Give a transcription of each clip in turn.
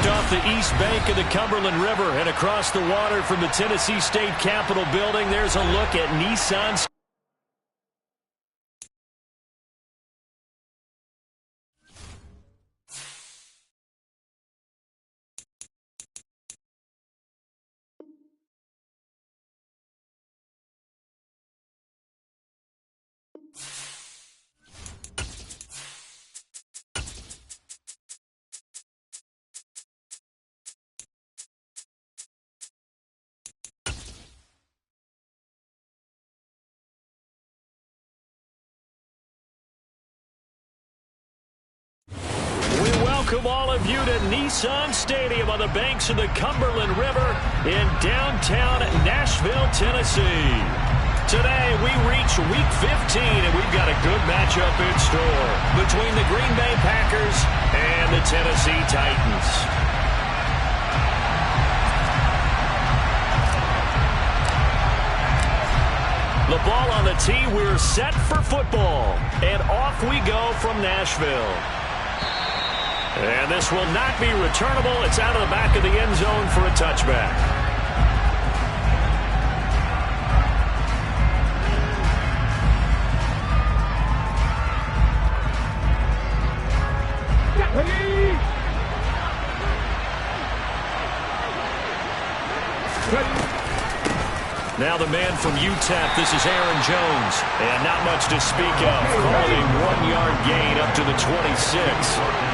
Just off the east bank of the Cumberland River and across the water from the Tennessee State Capitol building, there's a look at Nissan. Welcome all of you to Nissan Stadium on the banks of the Cumberland River in downtown Nashville, Tennessee. Today we reach Week 15, and we've got a good matchup in store between the Green Bay Packers and the Tennessee Titans. The ball on the tee, we're set for football, and off we go from Nashville. And this will not be returnable. It's out of the back of the end zone for a touchback. Now the man from UTEP, this is Aaron Jones. And not much to speak of. Called a 1-yard gain up to the 26.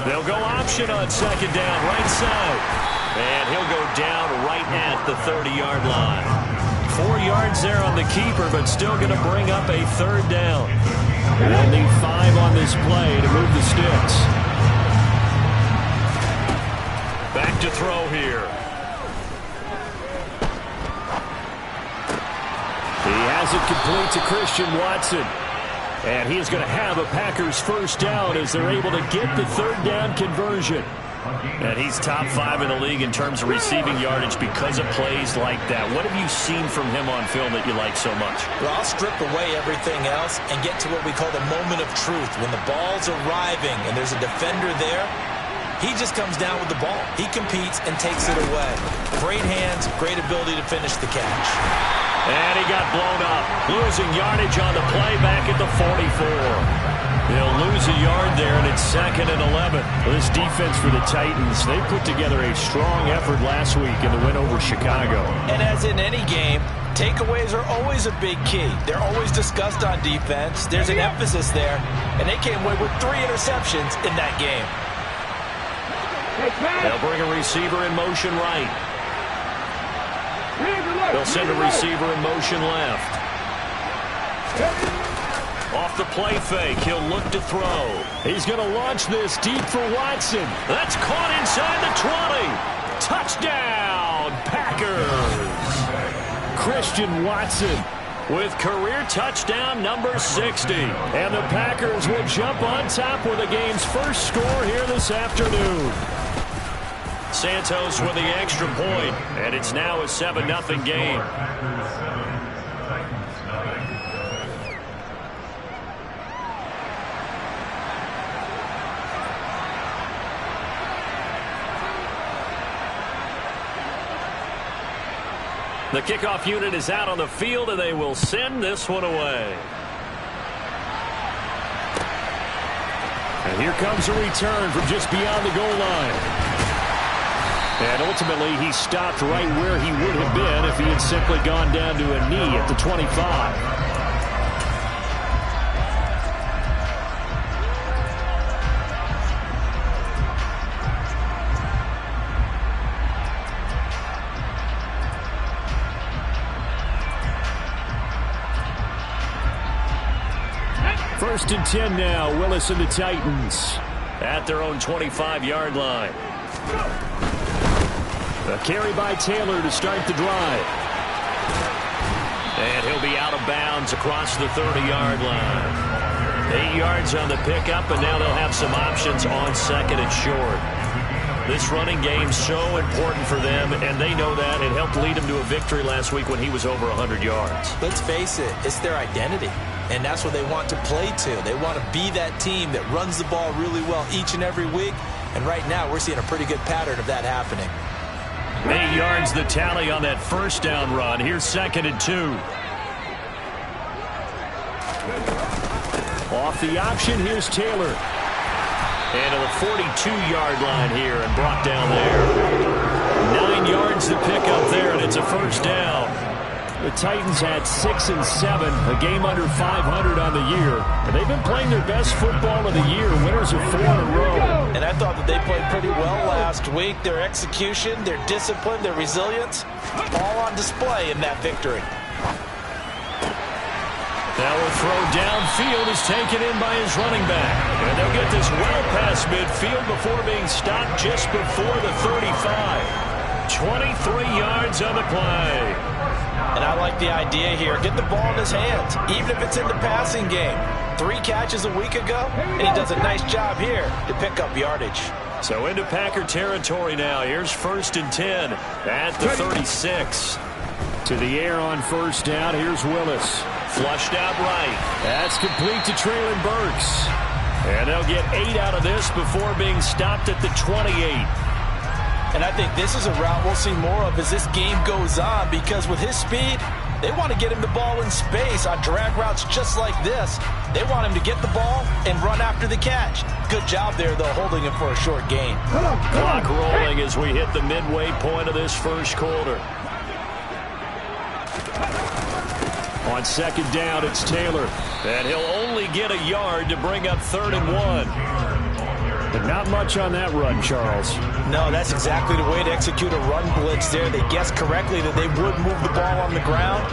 They'll go option on second down, right side. And he'll go down right at the 30-yard line. 4 yards there on the keeper, but still going to bring up a third down. They'll need 5 on this play to move the sticks. Back to throw here. He has it complete to Christian Watson. And he is going to have a Packers first down as they're able to get the third down conversion. And he's top 5 in the league in terms of receiving yardage because of plays like that. What have you seen from him on film that you like so much? Well, I'll strip away everything else and get to what we call the moment of truth. When the ball's arriving and there's a defender there, he just comes down with the ball. He competes and takes it away. Great hands, great ability to finish the catch. And he got blown up. Losing yardage on the play back at the 44. They'll lose a yard there, and it's 2nd and 11. This defense for the Titans, they put together a strong effort last week in the win over Chicago. And as in any game, takeaways are always a big key. They're always discussed on defense. There's an emphasis there, and they came away with 3 interceptions in that game. They'll bring a receiver in motion right. They'll send a receiver in motion left. Off the play fake, he'll look to throw. He's going to launch this deep for Watson. That's caught inside the 20. Touchdown, Packers. Christian Watson with career touchdown number 60. And the Packers will jump on top with the game's first score here this afternoon. Santos with the extra point, and it's now a 7-0 game. The kickoff unit is out on the field, and they will send this one away. And here comes a return from just beyond the goal line. And ultimately, he stopped right where he would have been if he had simply gone down to a knee at the 25. First and 10 now, Willis and the Titans at their own 25-yard line. A carry by Taylor to start the drive. And he'll be out of bounds across the 30-yard line. 8 yards on the pickup, and now they'll have some options on second and short. This running game's so important for them, and they know that. It helped lead them to a victory last week when he was over 100 yards. Let's face it, it's their identity. and that's what they want to play to. They want to be that team that runs the ball really well each and every week, and right now we're seeing a pretty good pattern of that happening. 8 yards the tally on that first down run. Here's 2nd and 2. Off the option, here's Taylor. And to the 42-yard line here and brought down there. 9 yards to pick up there, and it's a first down. The Titans had 6 and 7, a game under 500 on the year. And they've been playing their best football of the year, winners of 4 in a row. And I thought that they played pretty well last week. Their execution, their discipline, their resilience, all on display in that victory. Now a throw downfield is taken in by his running back. And they'll get this well past midfield before being stopped just before the 35. 23 yards on the play. And I like the idea here. Get the ball in his hands, even if it's in the passing game. 3 catches a week ago, and he does a nice job here to pick up yardage. So into Packer territory now. Here's 1st and 10 at the 36. To the air on first down. Here's Willis. Flushed out right. That's complete to Traylon Burks. And they'll get 8 out of this before being stopped at the 28. And I think this is a route we'll see more of as this game goes on, because with his speed, they want to get him the ball in space on drag routes just like this. They want him to get the ball and run after the catch. Good job there, though, holding him for a short gain. Clock rolling as we hit the midway point of this first quarter. On 2nd down, it's Taylor. And he'll only get a yard to bring up 3rd and 1. But not much on that run, Charles. No, that's exactly the way to execute a run blitz there. They guessed correctly that they would move the ball on the ground,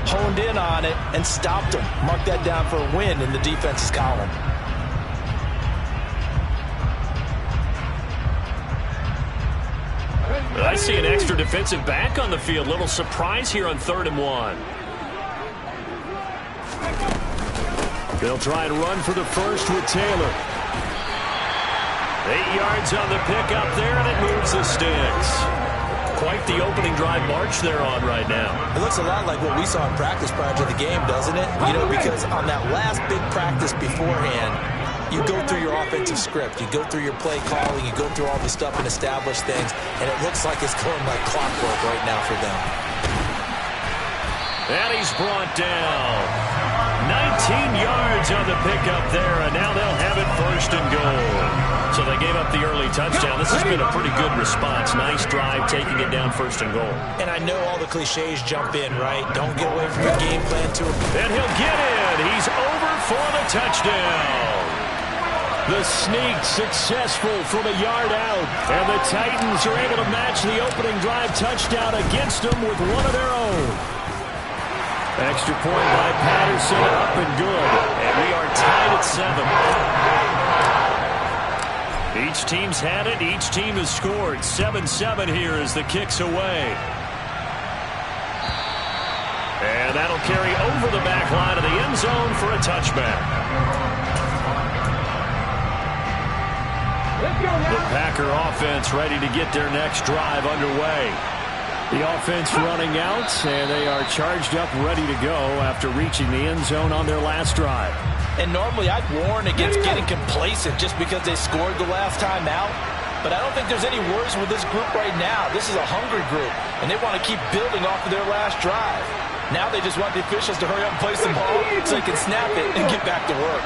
honed in on it, and stopped them. Mark that down for a win in the defense's column. I see an extra defensive back on the field. Little surprise here on 3rd and 1. They'll try and run for the first with Taylor. 8 yards on the pickup there, and it moves the sticks. Quite the opening drive march they're on right now. It looks a lot like what we saw in practice prior to the game, doesn't it? You know, because on that last big practice beforehand, you go through your offensive script, you go through your play calling, you go through all the stuff and establish things, and it looks like it's going like clockwork right now for them. And he's brought down. 19 yards on the pickup there, and now they'll have it 1st and goal. So they gave up the early touchdown. This has been a pretty good response. Nice drive, taking it down 1st and goal. And I know all the cliches jump in, right? Don't get away from your game plan too. And he'll get in. He's over for the touchdown. The sneak successful from a yard out. And the Titans are able to match the opening drive touchdown against them with one of their own. Extra point by Patterson, up and good. And we are tied at 7. Each team's had it. Each team has scored. 7-7 here as the kick's away. And that'll carry over the back line of the end zone for a touchback. The Packer offense ready to get their next drive underway. The offense running out, and they are charged up, ready to go after reaching the end zone on their last drive. And normally I'd warn against getting complacent just because they scored the last time out. But I don't think there's any worries with this group right now. This is a hungry group, and they want to keep building off of their last drive. Now they just want the officials to hurry up and place the ball so they can snap it and get back to work.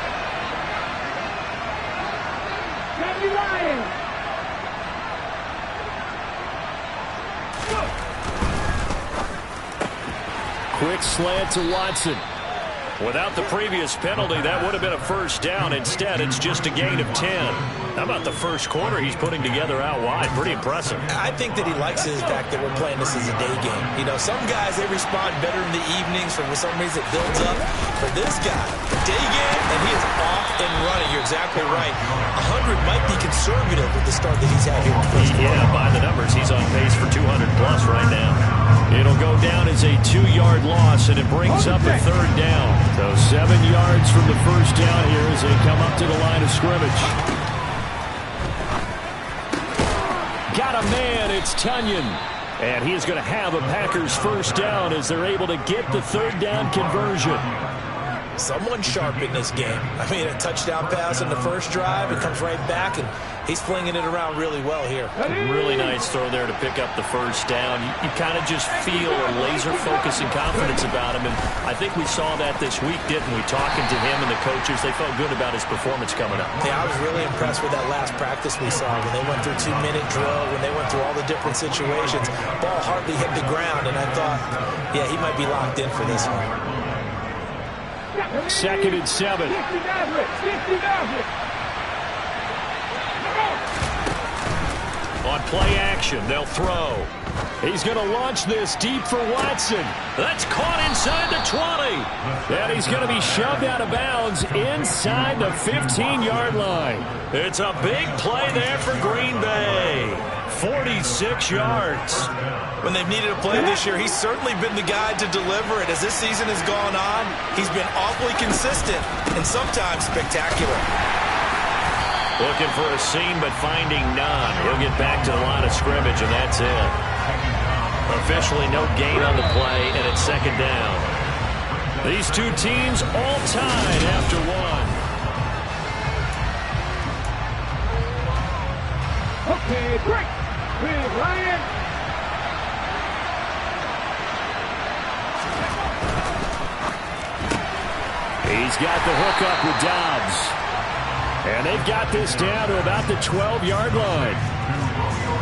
Quick slant to Watson. Without the previous penalty, that would have been a first down. Instead, it's just a gain of 10. How about the first quarter he's putting together out wide? Pretty impressive. I think that he likes the fact that we're playing this as a day game. You know, some guys, they respond better in the evenings. For some reason, it builds up. For this guy, day game, and he is off and running. You're exactly right. 100 might be conservative with the start that he's had here in the first quarter. Yeah, by the numbers, he's on pace for 200-plus right now. It'll go down as a 2-yard loss, and it brings up a 3rd down. So 7 yards from the first down here as they come up to the line of scrimmage. Got a man, it's Tunyon. And he is going to have a Packers first down as they're able to get the 3rd down conversion. Someone sharp in this game. I mean, a touchdown pass in the first drive. It comes right back, and he's flinging it around really well here. Really nice throw there to pick up the first down. You kind of just feel a laser focus and confidence about him, and I think we saw that this week, didn't we? Talking to him and the coaches, they felt good about his performance coming up. Yeah, I was really impressed with that last practice we saw when they went through 2-minute drill, when they went through all the different situations. Ball hardly hit the ground, and I thought, yeah, he might be locked in for this one. 2nd and 7. On play action, they'll throw. He's going to launch this deep for Watson. That's caught inside the 20. And he's going to be shoved out of bounds inside the 15-yard line. It's a big play there for Green Bay. 46 yards. When they've needed a play this year, he's certainly been the guy to deliver it. As this season has gone on, he's been awfully consistent and sometimes spectacular. Looking for a seam, but finding none. He'll get back to the line of scrimmage, and that's it. Officially no gain on the play, and it's 2nd down. These two teams all tied after one. Okay, break. Big Ryan. He's got the hook up with Dobbs. And they've got this down to about the 12-yard line.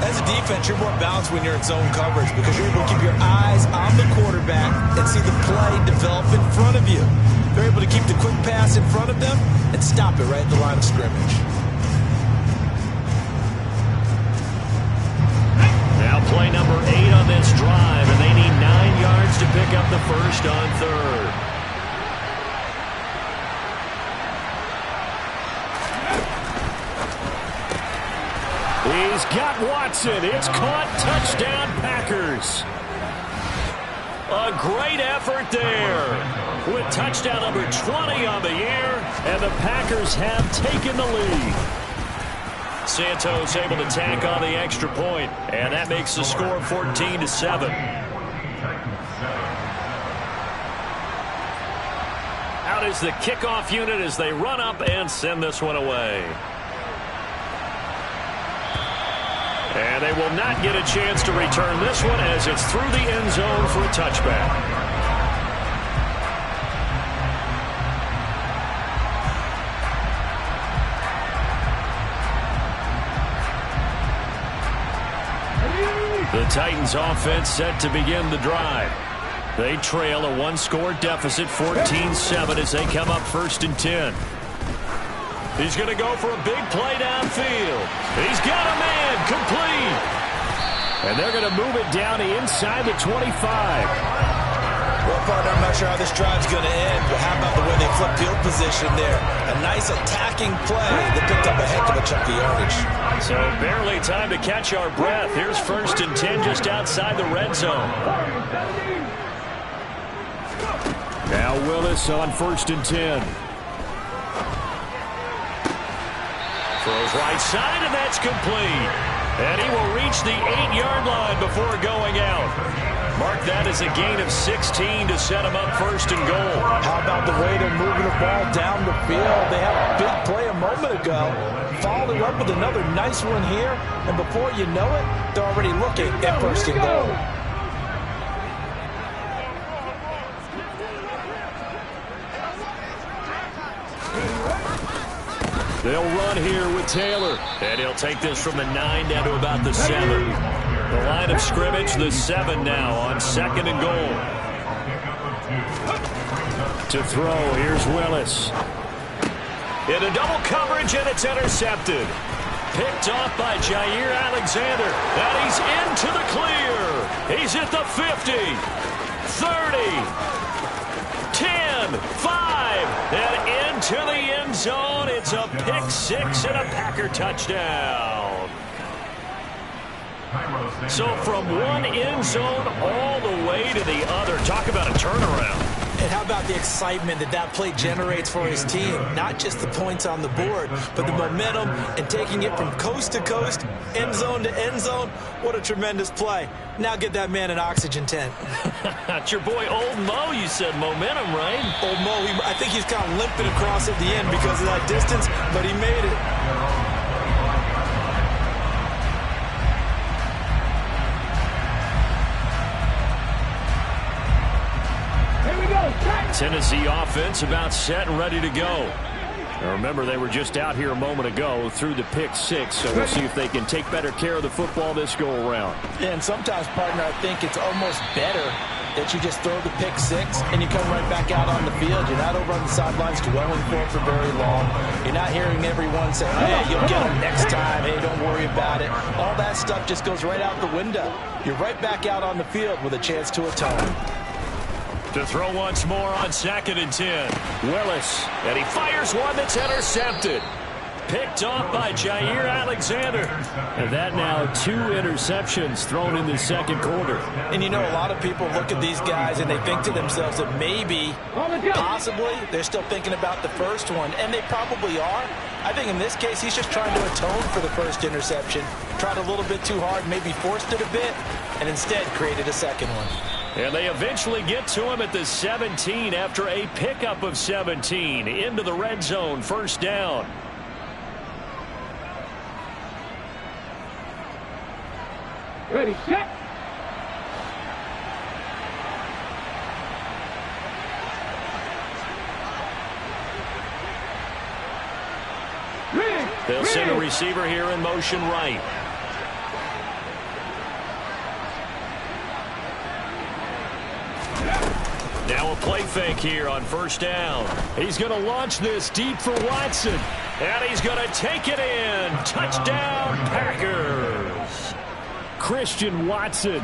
As a defense, you're more balanced when you're in zone coverage because you're able to keep your eyes on the quarterback and see the play develop in front of you. They're able to keep the quick pass in front of them and stop it right at the line of scrimmage. Now play number 8 on this drive, and they need 9 yards to pick up the first on 3rd. He's got Watson. It's caught. Touchdown, Packers. A great effort there with touchdown number 20 on the year, and the Packers have taken the lead. Santos able to tack on the extra point, and that makes the score 14-7. Out is the kickoff unit as they run up and send this one away. And they will not get a chance to return this one as it's through the end zone for a touchback. The Titans offense set to begin the drive. They trail a one-score deficit, 14-7, as they come up 1st and 10. He's going to go for a big play downfield. He's got a man, complete. And they're going to move it down inside the 25. Well, partner, I'm not sure how this drive's going to end, but how about the way they flip field position there? A nice attacking play that picked up a heck of a chunk of yardage. So barely time to catch our breath. Here's 1st and 10 just outside the red zone. Now Willis on 1st and 10. Throws right side, and that's complete. And he will reach the 8-yard line before going out. Mark that as a gain of 16 to set him up 1st and goal. How about the way they're moving the ball down the field? They had a big play a moment ago, following up with another nice one here, and before you know it, they're already looking at 1st and goal. They'll run here with Taylor, and he'll take this from the 9 down to about the 7. The line of scrimmage, the 7 now on 2nd and goal. To throw, here's Willis. Into double coverage, and it's intercepted. Picked off by Jair Alexander, and he's into the clear. He's at the 50, 30, 10, 5, and into the end zone. It's a pick 6 and a Packer touchdown. So from one end zone all the way to the other. Talk about a turnaround. And how about the excitement that that play generates for his team? Not just the points on the board, but the momentum and taking it from coast to coast, end zone to end zone. What a tremendous play. Now get that man an oxygen tent. That's your boy Old Mo, you said momentum, right? Old Mo, I think he's kind of limping across at the end because of that distance, but he made it. Tennessee offense about set and ready to go. Now remember, they were just out here a moment ago through the pick six, so we'll see if they can take better care of the football this go-around. Yeah, and sometimes, partner, I think it's almost better that you just throw the pick six and you come right back out on the field. You're not over on the sidelines dwelling for very long. You're not hearing everyone say, hey, you'll get them next time. Hey, don't worry about it. All that stuff just goes right out the window. You're right back out on the field with a chance to atone. To throw once more on 2nd and 10. Willis, and he fires one that's intercepted. Picked off by Jair Alexander. And that now 2 interceptions thrown in the second quarter. And you know, a lot of people look at these guys and they think to themselves that maybe, possibly, they're still thinking about the first one. And they probably are. I think in this case, he's just trying to atone for the first interception. Tried a little bit too hard, maybe forced it a bit, and instead created a second one. And they eventually get to him at the 17 after a pickup of 17 into the red zone, first down. Ready, set. They'll send a receiver here in motion right. Now a play fake here on first down. He's going to launch this deep for Watson. And he's going to take it in. Touchdown, Packers. Christian Watson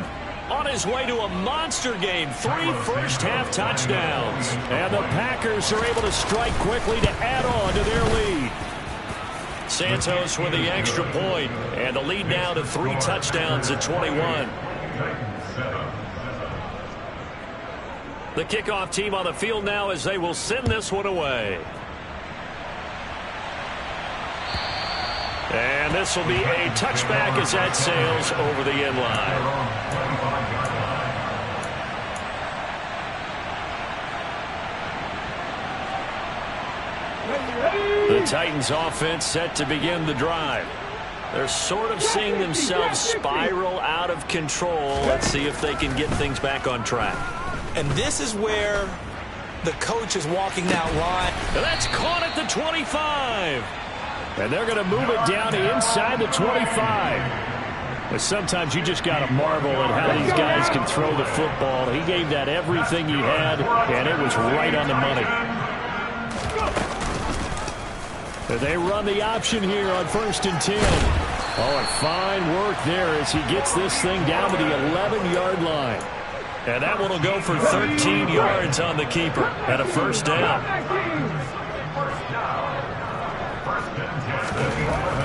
on his way to a monster game. 3 first-half touchdowns. And the Packers are able to strike quickly to add on to their lead. Santos with the extra point. And the lead now to 3 touchdowns at 21. The kickoff team on the field now as they will send this one away. And this will be a touchback as that sails over the end line. The Titans offense set to begin the drive. They're sort of seeing themselves spiral out of control. Let's see if they can get things back on track. And this is where the coach is walking that line. And that's caught at the 25. And they're going to move it down to inside the 25. But sometimes you just got to marvel at how these guys can throw the football. He gave that everything he had, and it was right on the money. And they run the option here on 1st and 10. Oh, and fine work there as he gets this thing down to the 11-yard line. And that one will go for 13 yards on the keeper at a first down.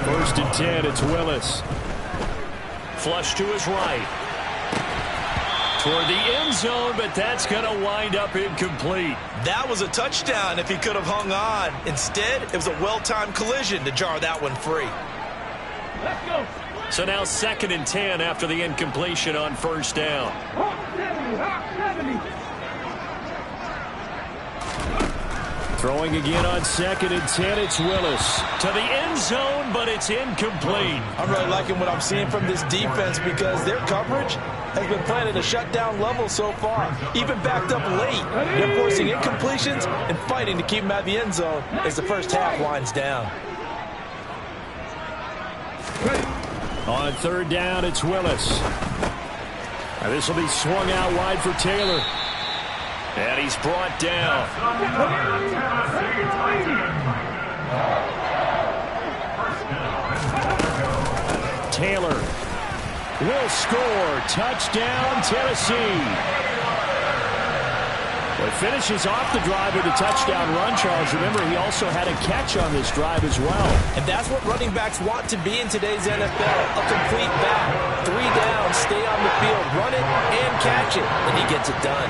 1st and 10, it's Willis. Flush to his right. Toward the end zone, but that's going to wind up incomplete. That was a touchdown if he could have hung on. Instead, it was a well-timed collision to jar that one free. Let's go. So now 2nd and 10 after the incompletion on first down. Hawk 70, Hawk 70. Throwing again on 2nd and 10, it's Willis. To the end zone, but it's incomplete. I'm really liking what I'm seeing from this defense because their coverage has been playing at a shutdown level so far. Even backed up late. They're forcing incompletions and fighting to keep them at the end zone as the first half winds down. On 3rd down, it's Willis. And this will be swung out wide for Taylor. And he's brought down. Taylor will score. Touchdown, Tennessee. Well, finishes off the drive with a touchdown run, Charles. Remember, he also had a catch on this drive as well. And that's what running backs want to be in today's NFL. A complete back. 3 down, stay on the field, run it, and catch it. And he gets it done.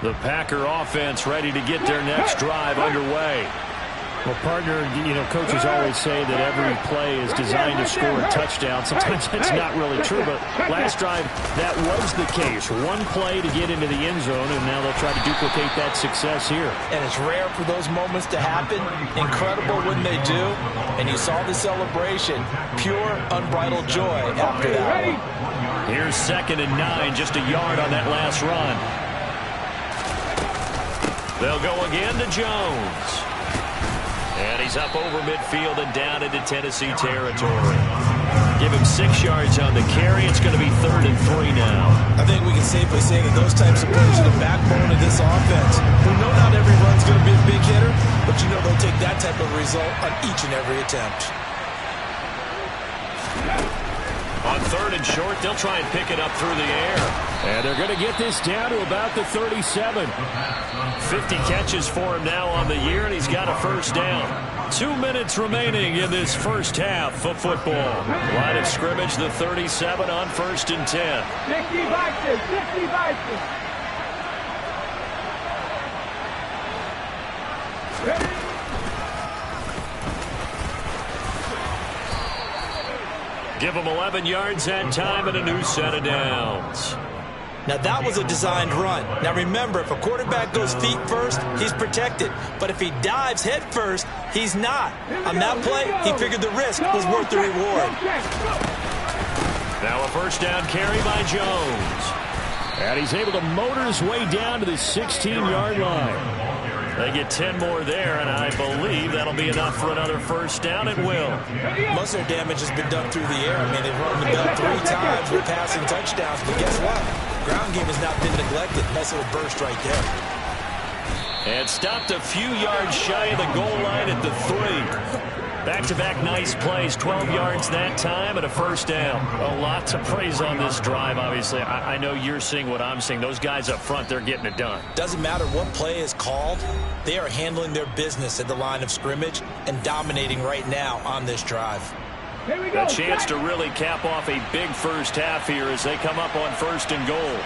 The Packer offense ready to get their next drive underway. Well, partner, coaches always say that every play is designed to score a touchdown. Sometimes that's not really true, but last drive, that was the case. One play to get into the end zone, and now they'll try to duplicate that success here. And it's rare for those moments to happen. Incredible when they do. And you saw the celebration. Pure, unbridled joy after that one. Here's 2nd and 9, just a yard on that last run. They'll go again to Jones. And he's up over midfield and down into Tennessee territory. Give him 6 yards on the carry. It's going to be 3rd and 3 now. I think we can safely say that those types of plays are the backbone of this offense. We know not every run's going to be a big hitter, but you know they'll take that type of result on each and every attempt. On 3rd and short, they'll try and pick it up through the air. And they're going to get this down to about the 37. 50 catches for him now on the year, and he's got a first down. 2 minutes remaining in this first half of football. Line of scrimmage, the 37 on 1st and 10. 60 boxes, 60 boxes. Give him 11 yards that time and a new set of downs. Now, that was a designed run. Now, remember, if a quarterback goes feet first, he's protected. But if he dives head first, he's not. On that play, he figured the risk was worth the reward. Now a first down carry by Jones. And he's able to motor his way down to the 16-yard line. They get 10 more there, and I believe that'll be enough for another first down. It will. Most of their damage has been done through the air. I mean, they've run the bell 3 times with passing touchdowns, but guess what? Ground game has not been neglected. Nice little burst right there. And stopped a few yards shy of the goal line at the 3. Back-to-back nice plays, 12 yards that time and a first down. A lot to praise on this drive, obviously. I know you're seeing what I'm seeing. Those guys up front, they're getting it done. Doesn't matter what play is called. They are handling their business at the line of scrimmage and dominating right now on this drive. A chance to really cap off a big first half here as they come up on 1st and goal.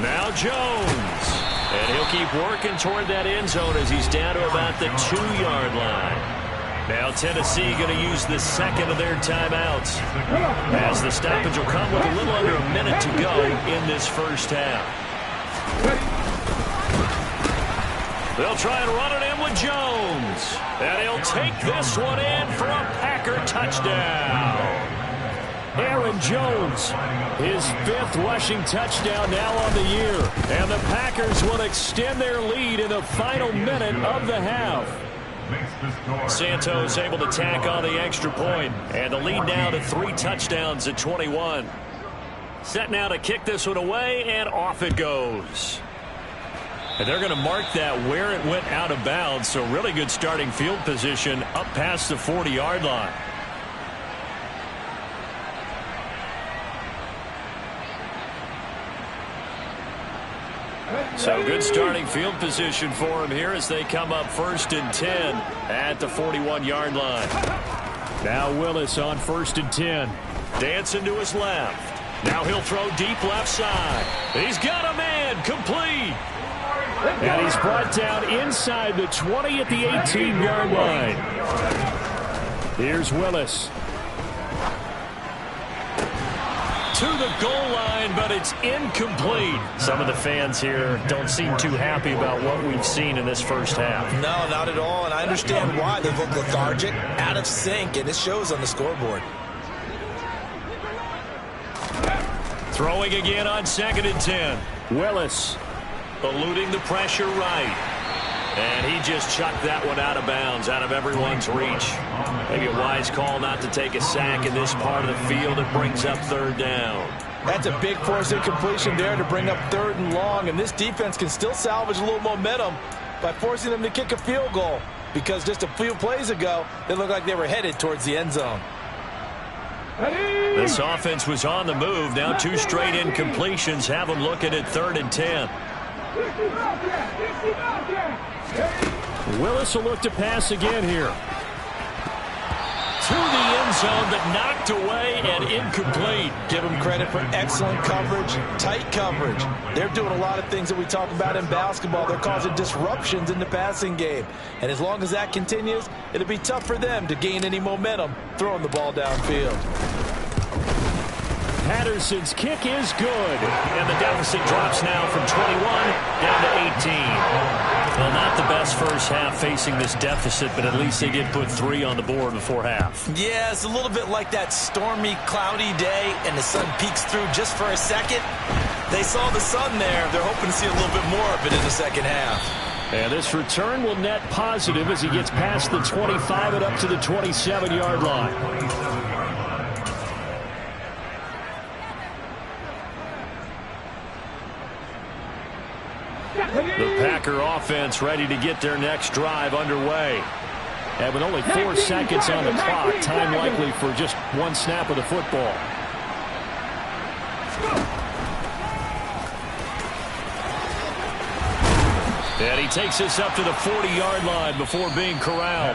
Now Jones. And he'll keep working toward that end zone as he's down to about the 2-yard line. Now Tennessee going to use the second of their timeouts, as the stoppage will come with a little under a minute to go in this first half. They'll try and run it in with Jones. And he'll take this one in for a Packer touchdown. Aaron Jones, his 5th rushing touchdown now on the year. And the Packers will extend their lead in the final minute of the half. Santos able to tack on the extra point, and the lead now to 3 touchdowns at 21. Set now to kick this one away, and off it goes. And they're going to mark that where it went out of bounds, so really good starting field position up past the 40-yard line. So good starting field position for him here as they come up 1st and 10 at the 41-yard line. Now Willis on 1st and 10. Dancing to his left. Now he'll throw deep left side. He's got a man complete. And he's brought down inside the 20 at the 18-yard line. Here's Willis. To the goal line, but it's incomplete. Some of the fans here don't seem too happy about what we've seen in this first half. No, not at all, and I understand why. They look lethargic, out of sync, and it shows on the scoreboard. Throwing again on 2nd and 10. Willis. Eluding the pressure right. And he just chucked that one out of bounds, out of everyone's reach. Maybe a wise call not to take a sack in this part of the field. It brings up 3rd down. That's a big force incompletion there to bring up 3rd and long, and this defense can still salvage a little momentum by forcing them to kick a field goal, because just a few plays ago, they looked like they were headed towards the end zone. This offense was on the move. Now 2 straight incompletions have them looking at 3rd and 10. Willis will look to pass again here. to the end zone, but knocked away and incomplete. Give them credit for excellent coverage, tight coverage. They're doing a lot of things that we talk about in basketball. They're causing disruptions in the passing game. And as long as that continues, it'll be tough for them to gain any momentum throwing the ball downfield. Patterson's kick is good. And the deficit drops now from 21 down to 18. Well, not the best first half facing this deficit, but at least they did put 3 on the board before half. Yeah, it's a little bit like that stormy, cloudy day, and the sun peeks through just for a second. They saw the sun there. They're hoping to see a little bit more of it in the second half. And this return will net positive as he gets past the 25 and up to the 27-yard line. The Packer offense ready to get their next drive underway. And with only 4 seconds on the clock, time likely for just 1 snap of the football. And he takes us up to the 40-yard line before being corralled.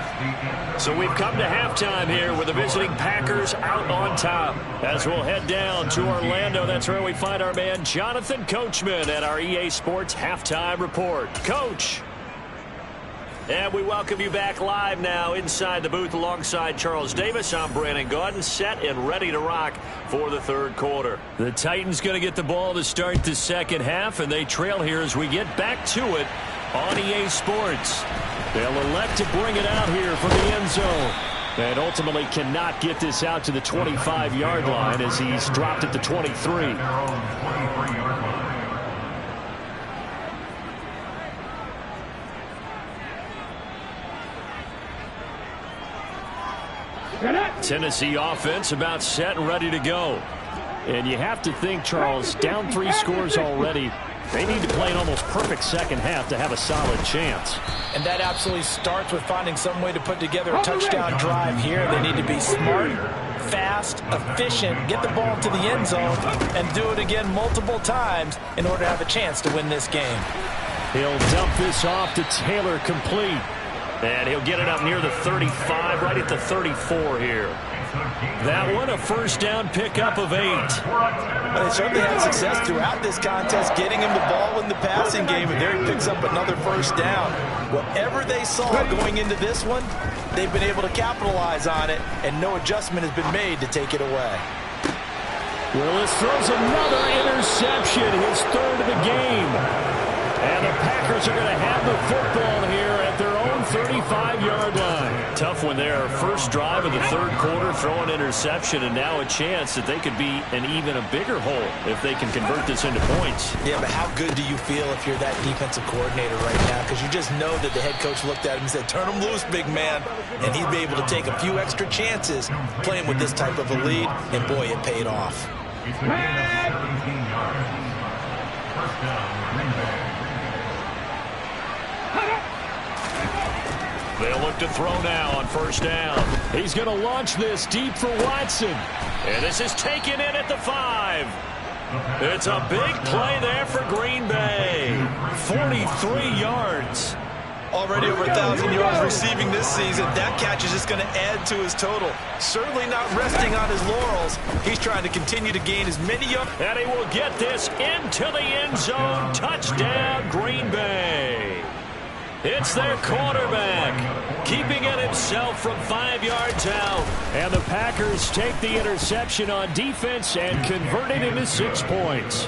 So we've come to halftime here with the visiting Packers out on top. As we'll head down to Orlando, that's where we find our man Jonathan Coachman at our EA Sports Halftime Report. Coach. And we welcome you back live now inside the booth alongside Charles Davis. I'm Brandon Gaudin, set and ready to rock for the third quarter. The Titans going to get the ball to start the second half, and they trail here as we get back to it on EA Sports. They'll elect to bring it out here from the end zone. And ultimately cannot get this out to the 25-yard line as he's dropped at the 23. Tennessee offense about set and ready to go. And you have to think, Charles, down 3 scores already. They need to play an almost perfect second half to have a solid chance. And that absolutely starts with finding some way to put together a touchdown drive here. They need to be smart, fast, efficient, get the ball to the end zone, and do it again multiple times in order to have a chance to win this game. He'll dump this off to Taylor, complete. And he'll get it up near the 35, right at the 34 here. That one, a first down pickup of 8. Well, they certainly had success throughout this contest, getting him the ball in the passing game, and there he picks up another first down. Whatever they saw going into this one, they've been able to capitalize on it, and no adjustment has been made to take it away. Willis throws another interception, his 3rd of the game. And the Packers are going to have the football here at their own 35-yard line. Tough one there. First drive of the third quarter, throw an interception, and now a chance that they could be in even a bigger hole if they can convert this into points. Yeah, but how good do you feel if you're that defensive coordinator right now? Because you just know that the head coach looked at him and said, turn him loose, big man. And he'd be able to take a few extra chances playing with this type of a lead, and boy, it paid off. They'll look to throw now on first down. He's going to launch this deep for Watson. And this is taken in at the 5. It's a big play there for Green Bay. 43 yards. Already over 1,000 yards receiving this season. That catch is just going to add to his total. Certainly not resting on his laurels. He's trying to continue to gain as many yards. And he will get this into the end zone. Touchdown, Green Bay. It's their quarterback, keeping it himself from 5 yards out. And the Packers take the interception on defense and convert it into 6 points.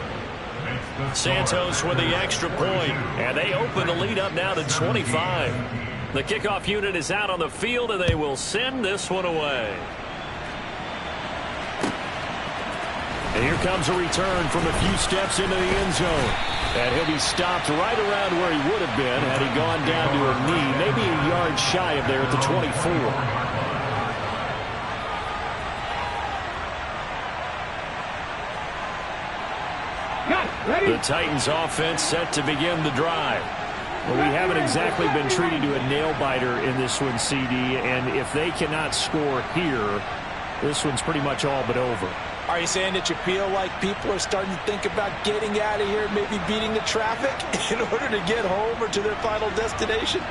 Santos with the extra point, and they open the lead up now to 25. The kickoff unit is out on the field, and they will send this one away. And here comes a return from a few steps into the end zone. And he'll be stopped right around where he would have been had he gone down to a knee, maybe a yard shy of there at the 24. The Titans offense set to begin the drive. Well, we haven't exactly been treated to a nail-biter in this one, CD, and if they cannot score here, this one's pretty much all but over. Are you saying that you feel like people are starting to think about getting out of here, maybe beating the traffic in order to get home or to their final destination?